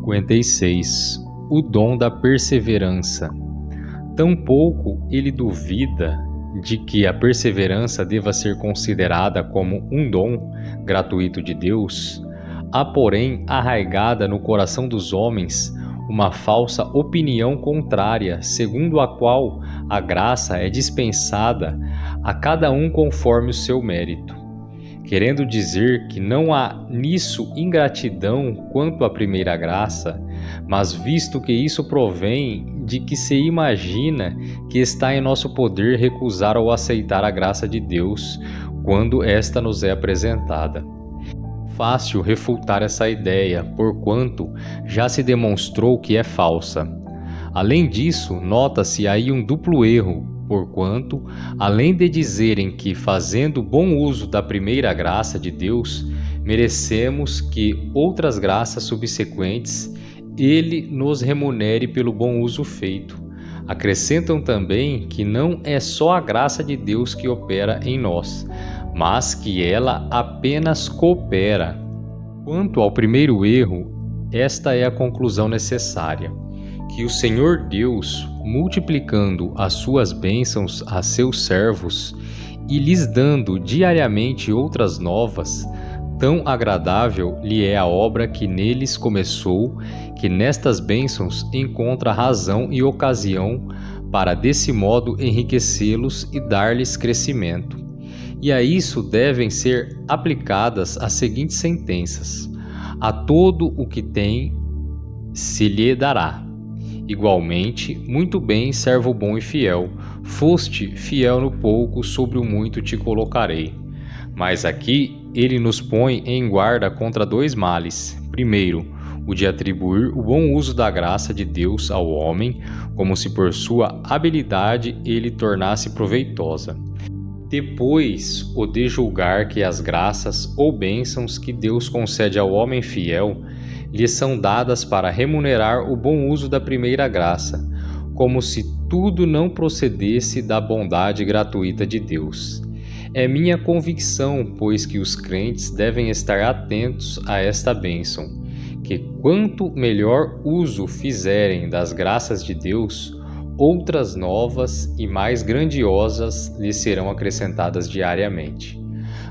56. O dom da perseverança. Tampouco ele duvida de que a perseverança deva ser considerada como um dom gratuito de Deus. Há, porém, arraigada no coração dos homens uma falsa opinião contrária, segundo a qual a graça é dispensada a cada um conforme o seu mérito, querendo dizer que não há nisso ingratidão quanto à primeira graça, mas visto que isso provém de que se imagina que está em nosso poder recusar ou aceitar a graça de Deus quando esta nos é apresentada. Fácil refutar essa ideia, porquanto já se demonstrou que é falsa. Além disso, nota-se aí um duplo erro, porquanto, além de dizerem que, fazendo bom uso da primeira graça de Deus, merecemos que outras graças subsequentes Ele nos remunere pelo bom uso feito, acrescentam também que não é só a graça de Deus que opera em nós, mas que ela apenas coopera. Quanto ao primeiro erro, esta é a conclusão necessária, que o Senhor Deus, multiplicando as suas bênçãos a seus servos e lhes dando diariamente outras novas, tão agradável lhe é a obra que neles começou, que nestas bênçãos encontra razão e ocasião para desse modo enriquecê-los e dar-lhes crescimento. E a isso devem ser aplicadas as seguintes sentenças: a todo o que tem se lhe dará. Igualmente, muito bem, servo bom e fiel, foste fiel no pouco, sobre o muito te colocarei. Mas aqui ele nos põe em guarda contra dois males. Primeiro, o de atribuir o bom uso da graça de Deus ao homem, como se por sua habilidade ele tornasse proveitosa. Depois, o de julgar que as graças ou bênçãos que Deus concede ao homem fiel lhe são dadas para remunerar o bom uso da primeira graça, como se tudo não procedesse da bondade gratuita de Deus. É minha convicção, pois, que os crentes devem estar atentos a esta bênção, que quanto melhor uso fizerem das graças de Deus, outras novas e mais grandiosas lhes serão acrescentadas diariamente.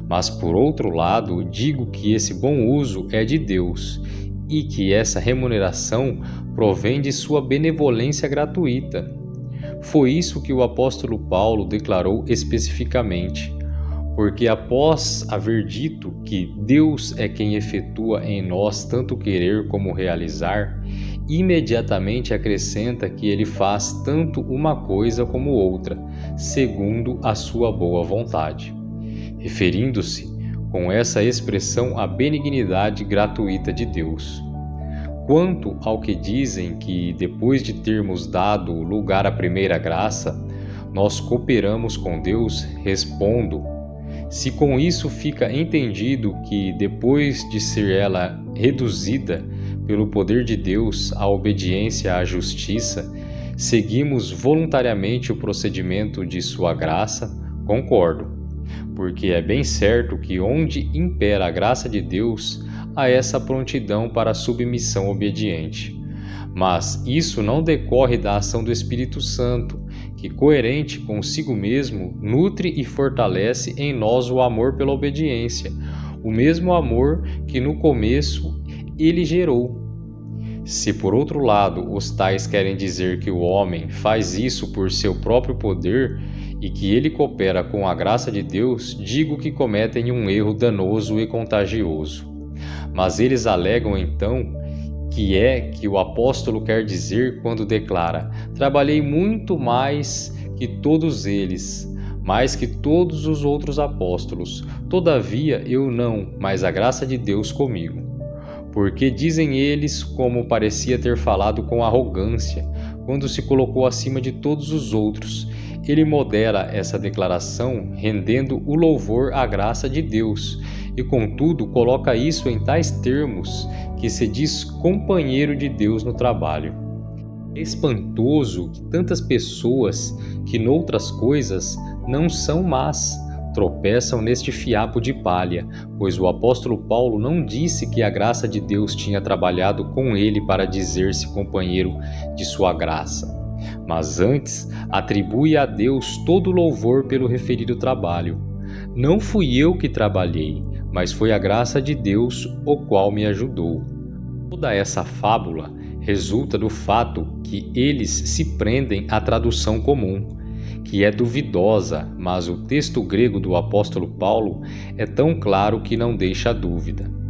Mas, por outro lado, digo que esse bom uso é de Deus e que essa remuneração provém de sua benevolência gratuita. Foi isso que o apóstolo Paulo declarou especificamente, porque após haver dito que Deus é quem efetua em nós tanto querer como realizar, imediatamente acrescenta que ele faz tanto uma coisa como outra, segundo a sua boa vontade, referindo-se com essa expressão à benignidade gratuita de Deus. Quanto ao que dizem que, depois de termos dado lugar à primeira graça, nós cooperamos com Deus, respondo: se com isso fica entendido que, depois de ser ela reduzida pelo poder de Deus à obediência à justiça, seguimos voluntariamente o procedimento de sua graça, concordo, porque é bem certo que onde impera a graça de Deus, há essa prontidão para a submissão obediente. Mas isso não decorre da ação do Espírito Santo, que, coerente consigo mesmo, nutre e fortalece em nós o amor pela obediência, o mesmo amor que no começo ele gerou. Se, por outro lado, os tais querem dizer que o homem faz isso por seu próprio poder e que ele coopera com a graça de Deus, digo que cometem um erro danoso e contagioso. Mas eles alegam então que o apóstolo quer dizer quando declara: trabalhei muito mais que todos eles, mais que todos os outros apóstolos, todavia eu não, mas a graça de Deus comigo. Porque dizem eles, como parecia ter falado com arrogância, quando se colocou acima de todos os outros. Ele modera essa declaração, rendendo o louvor à graça de Deus, e contudo coloca isso em tais termos que se diz companheiro de Deus no trabalho. É espantoso que tantas pessoas que noutras coisas não são más, tropeçam neste fiapo de palha, pois o apóstolo Paulo não disse que a graça de Deus tinha trabalhado com ele para dizer-se companheiro de sua graça, mas antes atribui a Deus todo o louvor pelo referido trabalho. Não fui eu que trabalhei, mas foi a graça de Deus o qual me ajudou. Toda essa fábula resulta do fato que eles se prendem à tradução comum, que é duvidosa, mas o texto grego do apóstolo Paulo é tão claro que não deixa dúvida.